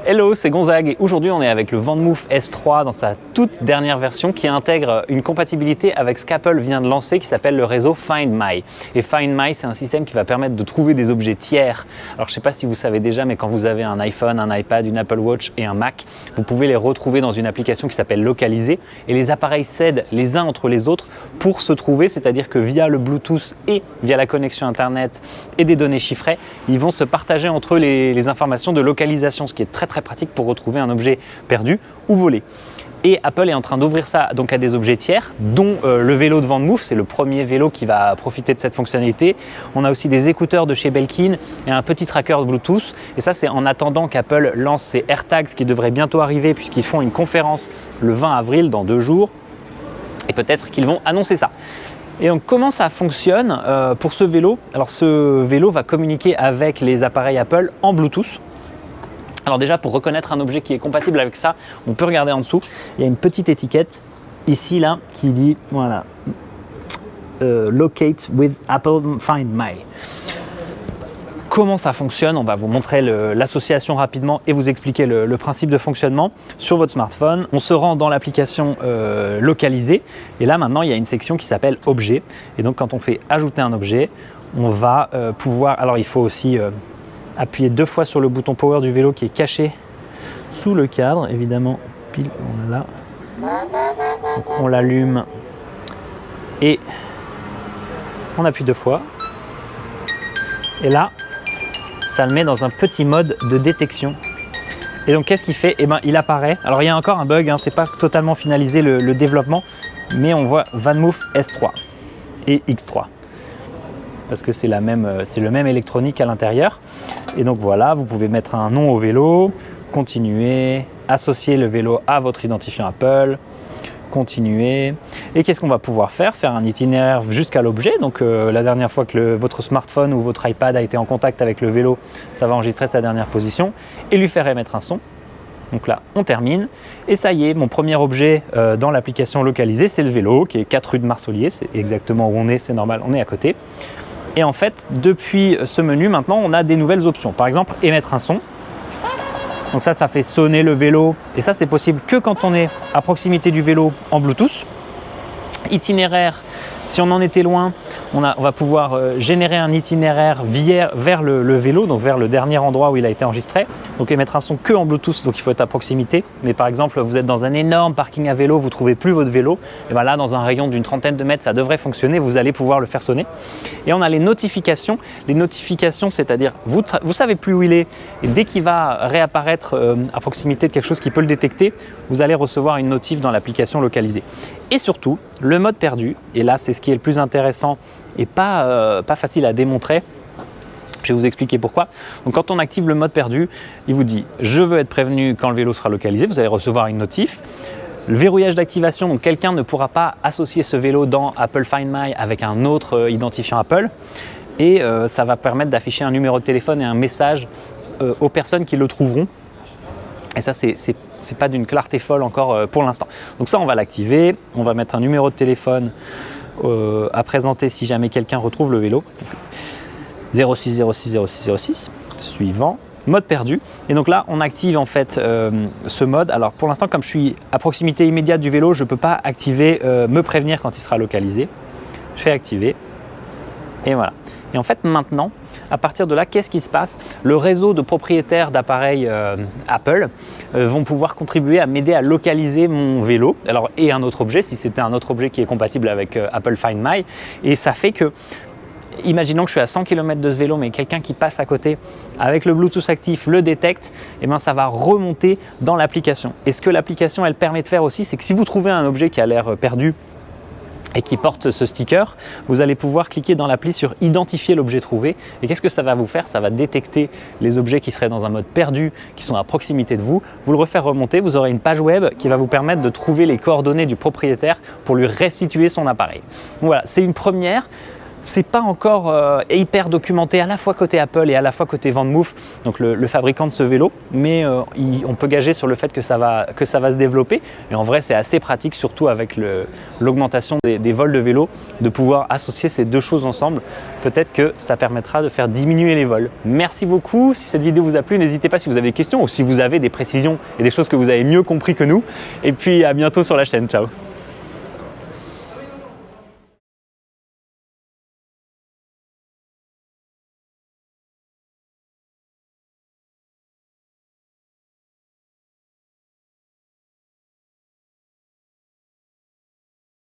Hello, c'est Gonzague et aujourd'hui on est avec le VanMoof S3 dans sa toute dernière version qui intègre une compatibilité avec ce qu'Apple vient de lancer qui s'appelle le réseau Find My. Et Find My, c'est un système qui va permettre de trouver des objets tiers. Alors je ne sais pas si vous savez déjà, mais quand vous avez un iPhone, un iPad, une Apple Watch et un Mac, vous pouvez les retrouver dans une application qui s'appelle Localiser et les appareils s'aident les uns entre les autres pour se trouver, c'est-à-dire que via le Bluetooth et via la connexion Internet et des données chiffrées, ils vont se partager entre eux les informations de localisation, ce qui est très pratique pour retrouver un objet perdu ou volé. Et Apple est en train d'ouvrir ça donc à des objets tiers, dont le vélo de VanMoof, c'est le premier vélo qui va profiter de cette fonctionnalité. On a aussi des écouteurs de chez Belkin et un petit tracker Bluetooth. Et ça, c'est en attendant qu'Apple lance ses AirTags qui devraient bientôt arriver puisqu'ils font une conférence le 20 avril, dans 2 jours. Et peut-être qu'ils vont annoncer ça. Et donc comment ça fonctionne pour ce vélo? Alors ce vélo va communiquer avec les appareils Apple en Bluetooth. Alors déjà, pour reconnaître un objet qui est compatible avec ça, on peut regarder en dessous. Il y a une petite étiquette ici là qui dit voilà, Locate with Apple Find My. Comment ça fonctionne? On va vous montrer l'association rapidement et vous expliquer le principe de fonctionnement sur votre smartphone. On se rend dans l'application Localiser et là maintenant il y a une section qui s'appelle Objet. Et donc quand on fait ajouter un objet, on va pouvoir. Alors il faut aussi appuyer 2 fois sur le bouton Power du vélo qui est caché sous le cadre, évidemment, pile, voilà. Donc on l'allume et on appuie 2 fois. Et là, ça le met dans un petit mode de détection. Et donc qu'est-ce qu'il fait? Eh ben, il apparaît. Alors il y a encore un bug, hein, c'est pas totalement finalisé le développement, mais on voit VanMoof S3 et X3. Parce que c'est le même électronique à l'intérieur. Et donc voilà, vous pouvez mettre un nom au vélo, continuer, associer le vélo à votre identifiant Apple, continuer. Et qu'est-ce qu'on va pouvoir faire? Faire un itinéraire jusqu'à l'objet. Donc la dernière fois que votre smartphone ou votre iPad a été en contact avec le vélo, ça va enregistrer sa dernière position et lui faire émettre un son. Donc là, on termine. Et ça y est, mon premier objet dans l'application Localisée, c'est le vélo qui est 4 rue de Marsollier. C'est exactement où on est, c'est normal, on est à côté. Et en fait, depuis ce menu, maintenant, on a des nouvelles options. Par exemple, émettre un son. Donc ça fait sonner le vélo. Et ça, c'est possible que quand on est à proximité du vélo en Bluetooth. Itinéraire, si on en était loin, on va pouvoir générer un itinéraire vers le vélo, donc vers le dernier endroit où il a été enregistré. Donc émettre un son que en Bluetooth, donc il faut être à proximité. Mais par exemple, vous êtes dans un énorme parking à vélo, vous ne trouvez plus votre vélo. Et bien là, dans un rayon d'une trentaine de mètres, ça devrait fonctionner, vous allez pouvoir le faire sonner. Et on a les notifications. Les notifications, c'est-à-dire, vous ne savez plus où il est. Et dès qu'il va réapparaître à proximité de quelque chose qui peut le détecter, vous allez recevoir une notif dans l'application Localisée. Et surtout, le mode perdu. Et là, c'est ce qui est le plus intéressant et pas facile à démontrer. Je vais vous expliquer pourquoi. Donc quand on active le mode perdu, il vous dit « Je veux être prévenu quand le vélo sera localisé ». Vous allez recevoir une notif. Le verrouillage d'activation, donc quelqu'un ne pourra pas associer ce vélo dans Apple Find My avec un autre identifiant Apple. Et ça va permettre d'afficher un numéro de téléphone et un message aux personnes qui le trouveront. Et ça, c'est pas d'une clarté folle encore pour l'instant. Donc ça, on va l'activer. On va mettre un numéro de téléphone à présenter si jamais quelqu'un retrouve le vélo. 06 06 06 06, suivant, mode perdu. Et donc là, on active en fait ce mode. Alors pour l'instant, comme je suis à proximité immédiate du vélo, je ne peux pas activer me prévenir quand il sera localisé. Je fais activer. Et voilà. Et en fait, maintenant, à partir de là, qu'est-ce qui se passe? Le réseau de propriétaires d'appareils Apple vont pouvoir contribuer à m'aider à localiser mon vélo. Alors, et un autre objet, si c'était un autre objet qui est compatible avec Apple Find My. Et ça fait que, imaginons que je suis à 100 km de ce vélo, mais quelqu'un qui passe à côté avec le Bluetooth actif le détecte, et bien ça va remonter dans l'application. Et ce que l'application elle permet de faire aussi, c'est que si vous trouvez un objet qui a l'air perdu et qui porte ce sticker, vous allez pouvoir cliquer dans l'appli sur identifier l'objet trouvé. Et qu'est-ce que ça va vous faire? Ça va détecter les objets qui seraient dans un mode perdu, qui sont à proximité de vous. Vous le refaire remonter, vous aurez une page web qui va vous permettre de trouver les coordonnées du propriétaire pour lui restituer son appareil. Donc voilà, c'est une première. c'est pas encore hyper documenté à la fois côté Apple et à la fois côté VanMoof, donc le fabricant de ce vélo, mais on peut gager sur le fait que ça va se développer. Et en vrai, c'est assez pratique, surtout avec l'augmentation des vols de vélo, de pouvoir associer ces deux choses ensemble. Peut-être que ça permettra de faire diminuer les vols. Merci beaucoup. Si cette vidéo vous a plu, n'hésitez pas si vous avez des questions ou si vous avez des précisions et des choses que vous avez mieux compris que nous. Et puis à bientôt sur la chaîne. Ciao.